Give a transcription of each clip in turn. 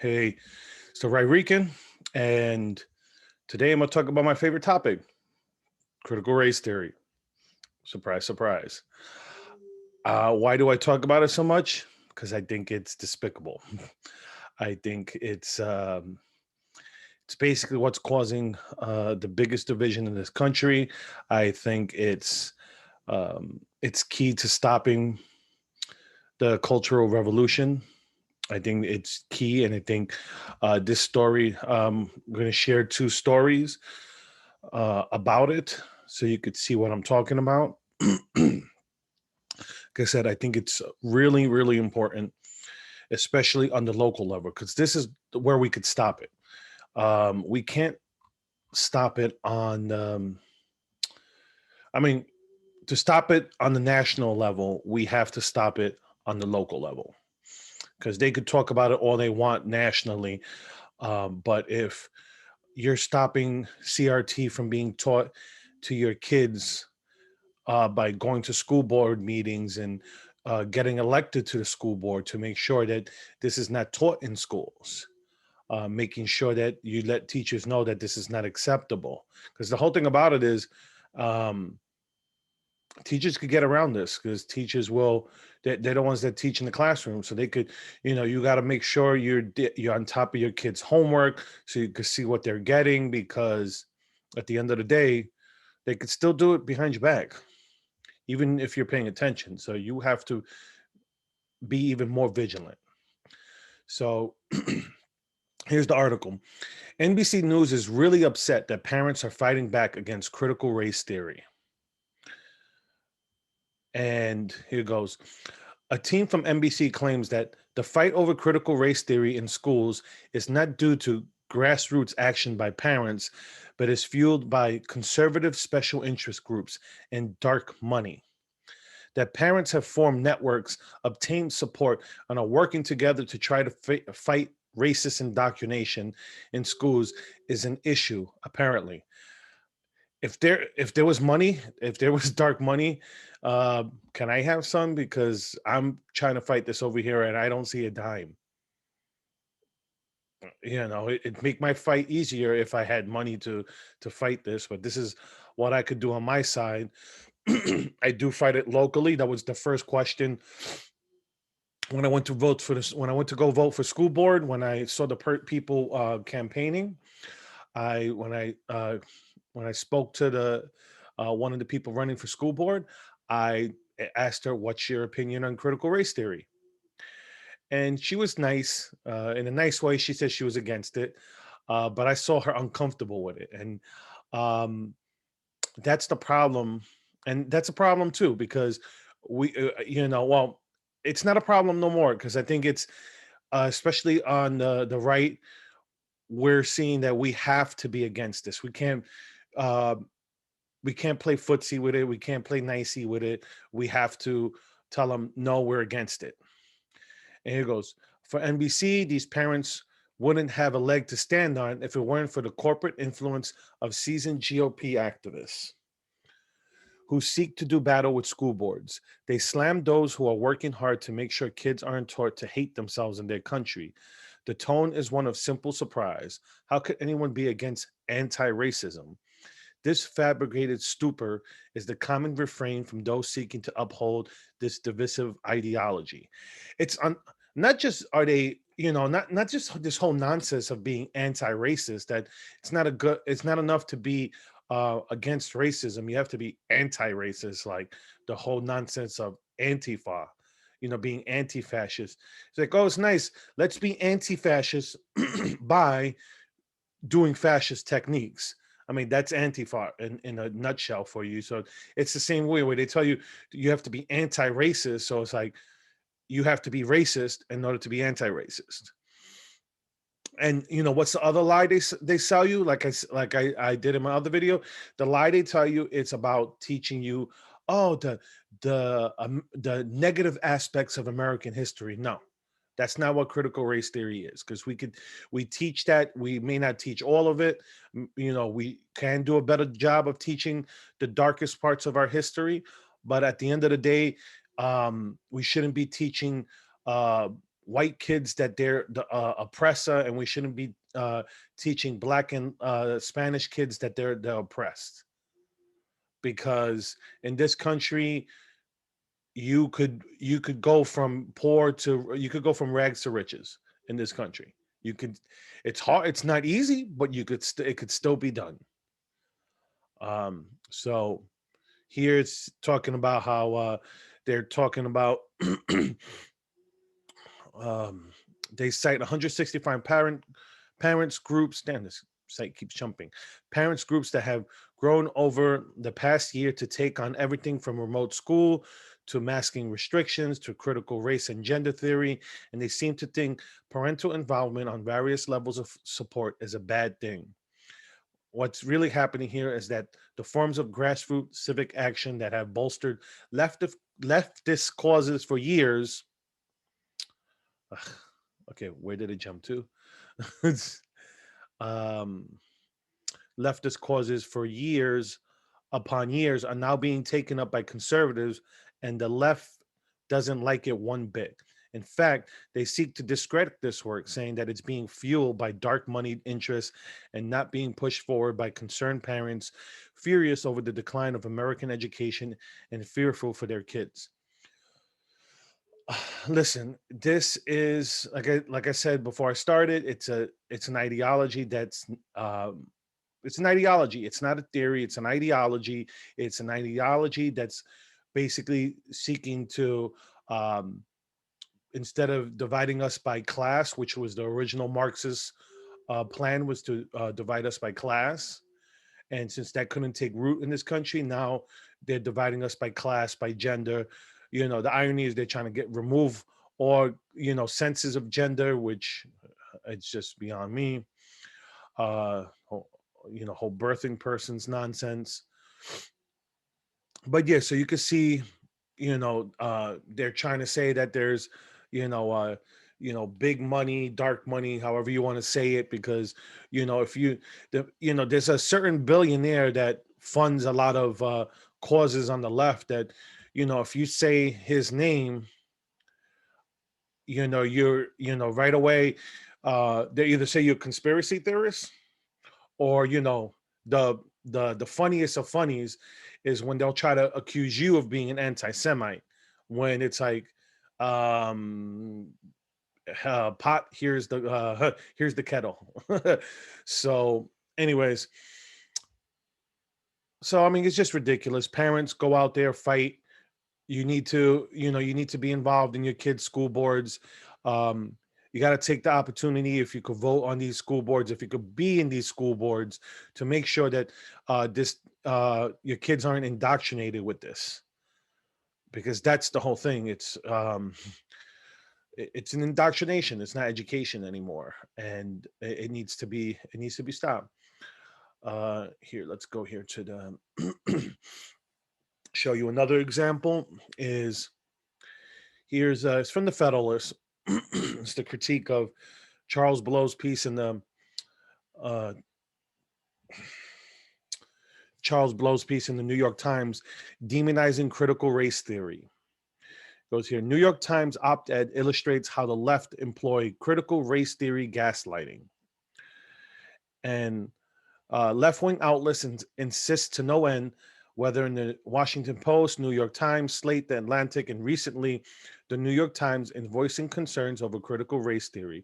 Hey, it's the Rican, and today I'm going to talk about my favorite topic, critical race theory. Surprise, surprise. Why do I talk about it so much? Because I think it's despicable. I think it's basically what's causing the biggest division in this country. I think it's key to stopping the cultural revolution. I think it's key, and I think this story. I'm going to share two stories about it, so you could see what I'm talking about. Like I said, I think it's really, really important, especially on the local level, because this is where we could stop it. We can't stop it on. I mean, to stop it on the national level, we have to stop it on the local level because they could talk about it all they want nationally. But if you're stopping CRT from being taught to your kids by going to school board meetings and getting elected to the school board to make sure that this is not taught in schools. Making sure that you let teachers know that this is not acceptable. Because the whole thing about it is um, teachers could get around this because teachers will, they're the ones that teach in the classroom. So they could, you got to make sure you're on top of your kids' homework so you can see what they're getting because at the end of the day, they could still do it behind your back even if you're paying attention. So you have to be even more vigilant. So here's the article. NBC News is really upset that parents are fighting back against critical race theory. And here goes. A team from NBC claims that the fight over critical race theory in schools is not due to grassroots action by parents, but is fueled by conservative special interest groups and dark money. That parents have formed networks, obtained support, and are working together to try to fight racist indoctrination in schools is an issue, apparently. If there was money, if there was dark money, can I have some? Because I'm trying to fight this over here and I don't see a dime. It'd make my fight easier if I had money to fight this, but this is what I could do on my side. I do fight it locally. That was the first question when I went to vote for this. When I went to go vote for school board, when I saw the people campaigning, I when I spoke to the one of the people running for school board, I asked her, "What's your opinion on critical race theory?" And she was nice, in a nice way. She said she was against it, but I saw her uncomfortable with it, and um, that's the problem. And that's a problem too because well, it's not a problem no more because I think it's especially on the right, we're seeing that we have to be against this. Uh, we can't play footsie with it. We can't play nicey with it. We have to tell them no, we're against it. And here goes. For NBC, these parents wouldn't have a leg to stand on if it weren't for the corporate influence of seasoned GOP activists who seek to do battle with school boards. They slam those who are working hard to make sure kids aren't taught to hate themselves and their country. The tone is one of simple surprise. How could anyone be against anti racism? This fabricated stupor is the common refrain from those seeking to uphold this divisive ideology. It's not just are they, not just this whole nonsense of being anti-racist that it's not enough to be against racism. You have to be anti-racist, like the whole nonsense of Antifa, being anti-fascist. It's like, oh, it's nice. Let's be anti-fascist by doing fascist techniques. I mean, that's Antifa in a nutshell for you. So it's the same way where they tell you you have to be anti-racist. So it's like you have to be racist in order to be anti-racist. And what's the other lie they sell you? Like I did in my other video, the lie they tell you it's about teaching you, oh, the negative aspects of American history. No, that's not what critical race theory is, because we teach that. We may not teach all of it. We can do a better job of teaching the darkest parts of our history, but at the end of the day, we shouldn't be teaching uh white kids that they're the oppressor, and we shouldn't be teaching black and Spanish kids that they're oppressed, because in this country you could go from poor to you could go from rags to riches in this country. You could, it's hard, it's not easy, but it could still be done. So here it's talking about how they're talking about um they cite 165 parents groups. Damn, this site keeps jumping. Parents groups that have grown over the past year to take on everything from remote school to masking restrictions to critical race and gender theory, and they seem to think parental involvement on various levels of support is a bad thing. What's really happening here is that the forms of grassroots civic action that have bolstered leftist causes for years. Ugh, okay, where did it jump to? um, Leftist causes for years upon years are now being taken up by conservatives, and the left doesn't like it one bit. In fact, they seek to discredit this work, saying that it's being fueled by dark moneyed interests and not being pushed forward by concerned parents furious over the decline of American education and fearful for their kids. Listen, this is like I said before I started. It's an ideology that's it's an ideology. It's not a theory. It's an ideology. It's an ideology that's basically seeking to, um, instead of dividing us by class, which was the original Marxist plan, was to divide us by class. And since that couldn't take root in this country, now they're dividing us by class, by gender. The irony is they're trying to get remove or senses of gender, which it's just beyond me. Uh, whole birthing person's nonsense. But yeah, so you can see, they're trying to say that there's, you know, uh, big money, dark money, however you want to say it, because if there's a certain billionaire that funds a lot of causes on the left that, if you say his name, you're, right away, they either say you're a conspiracy theorist, or the funniest of funnies is when they'll try to accuse you of being an anti-Semite, when it's like, um pot, here's the kettle. So anyways, so I mean, it's just ridiculous. Parents, go out there, fight. You need to be involved in your kids' school boards. um you got to take the opportunity, if you could vote on these school boards, if you could be in these school boards, to make sure that this your kids aren't indoctrinated with this, because that's the whole thing. It's an indoctrination. It's not education anymore, and it needs to be stopped. Here, let's go here to the show you another example. Is Here's it's from the Federalist. It's the critique of Charles Blow's piece in the uh, New York Times, demonizing critical race theory. Goes here. New York Times op-ed illustrates how the left employ critical race theory gaslighting. And left-wing outlets insist to no end, whether in the Washington Post, New York Times, Slate, The Atlantic, and recently the New York Times, in voicing concerns over critical race theory.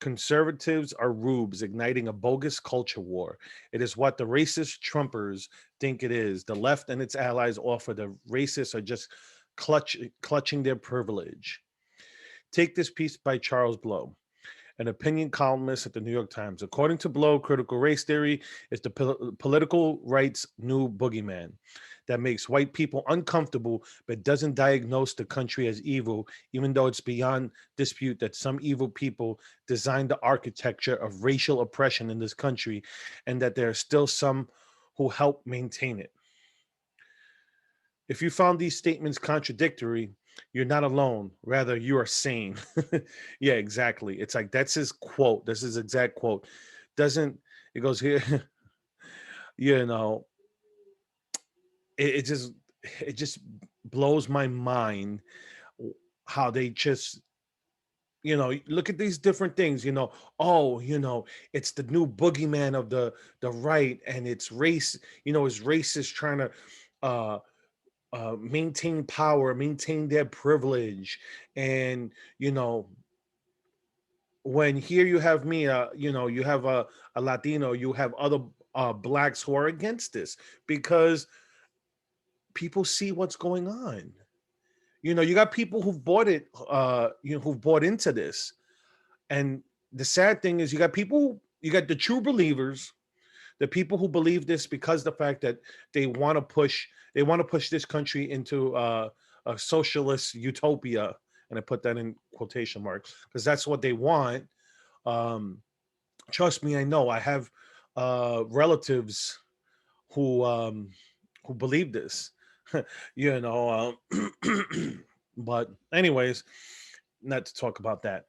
Conservatives are rubes igniting a bogus culture war. It is what the racist Trumpers think it is. The left and its allies offer. The racists are just clutching their privilege. Take this piece by Charles Blow, an opinion columnist at the New York Times. According to Blow, critical race theory is the political right's new boogeyman that makes white people uncomfortable but doesn't diagnose the country as evil, even though it's beyond dispute that some evil people designed the architecture of racial oppression in this country, and that there are still some who help maintain it. If you found these statements contradictory, you're not alone. Rather, you are sane. Yeah, exactly. It's like, that's his quote. This is his exact quote. Doesn't it goes here? you know, it just blows my mind how they just look at these different things. Oh, it's the new boogeyman of the right, and it's race. It's racist trying to uh maintain power, maintain their privilege. And you know when here you have me, you have a Latino, you have other blacks who are against this, because people see what's going on. You got people who've bought it, who've bought into this. And the sad thing is, you got the true believers, the people who believe this because the fact that they want to push this country into a socialist utopia, and I put that in quotation marks because that's what they want. Um, Trust me, I know. I have relatives who um, who believe this. you know, but anyways, not to talk about that.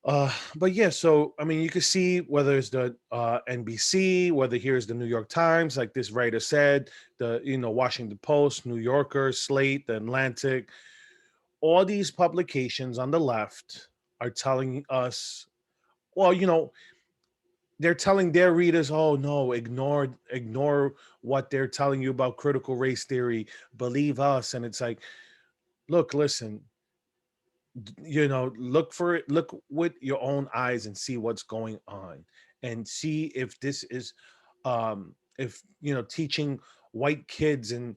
But yeah, so I mean, you can see whether it's the NBC, whether here's the New York Times, like this writer said, the Washington Post, New Yorker, Slate, the Atlantic, all these publications on the left are telling us, well, they're telling their readers, oh no, ignore what they're telling you about critical race theory, believe us. And it's like, look, listen, look for it, look with your own eyes and see what's going on, and see if this is if teaching white kids and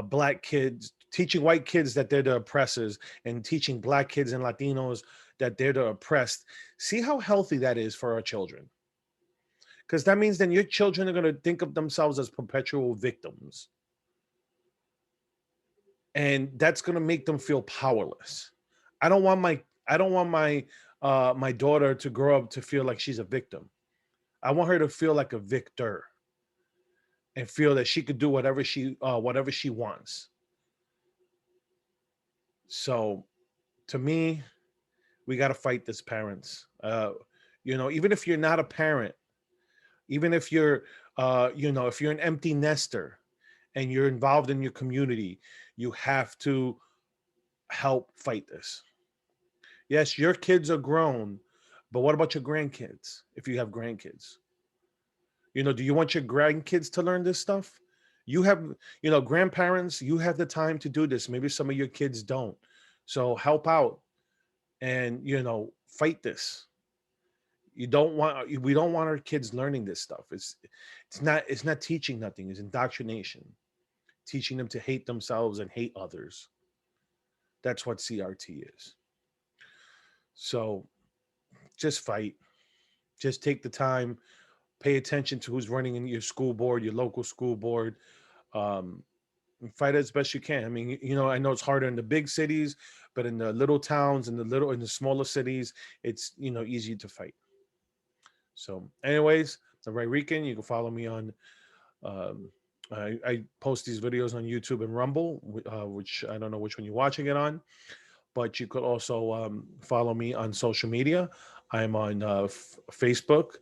black kids, teaching white kids that they're the oppressors, and teaching black kids and Latinos that they're the oppressed. See how healthy that is for our children, because that means then your children are going to think of themselves as perpetual victims, and that's going to make them feel powerless. I don't want my daughter to grow up to feel like she's a victim. I want her to feel like a victor, and feel that she could do whatever she wants. So to me, we got to fight this, parents. Even if you're not a parent, even if you're if you're an empty nester and you're involved in your community, you have to help fight this. Yes, your kids are grown, but what about your grandkids? If you have grandkids, do you want your grandkids to learn this stuff? You have, grandparents, you have the time to do this. Maybe some of your kids don't. So help out and, fight this. We don't want our kids learning this stuff. It's not teaching nothing. It's indoctrination, teaching them to hate themselves and hate others. That's what CRT is. So just fight. Just take the time, pay attention to who's running in your school board, your local school board. Um, and fight as best you can. I mean, I know it's harder in the big cities, but in the little towns, in the smaller cities, it's easy to fight. So, anyways, the Ray Rican, you can follow me on. Um, I post these videos on YouTube and Rumble, which I don't know which one you're watching it on, but you could also follow me on social media. I'm on Facebook.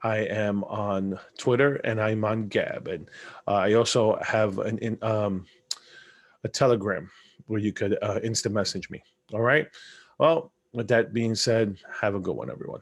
I am on Twitter, and I'm on Gab, and I also have a Telegram where you could instant message me. All right. Well, with that being said, have a good one, everyone.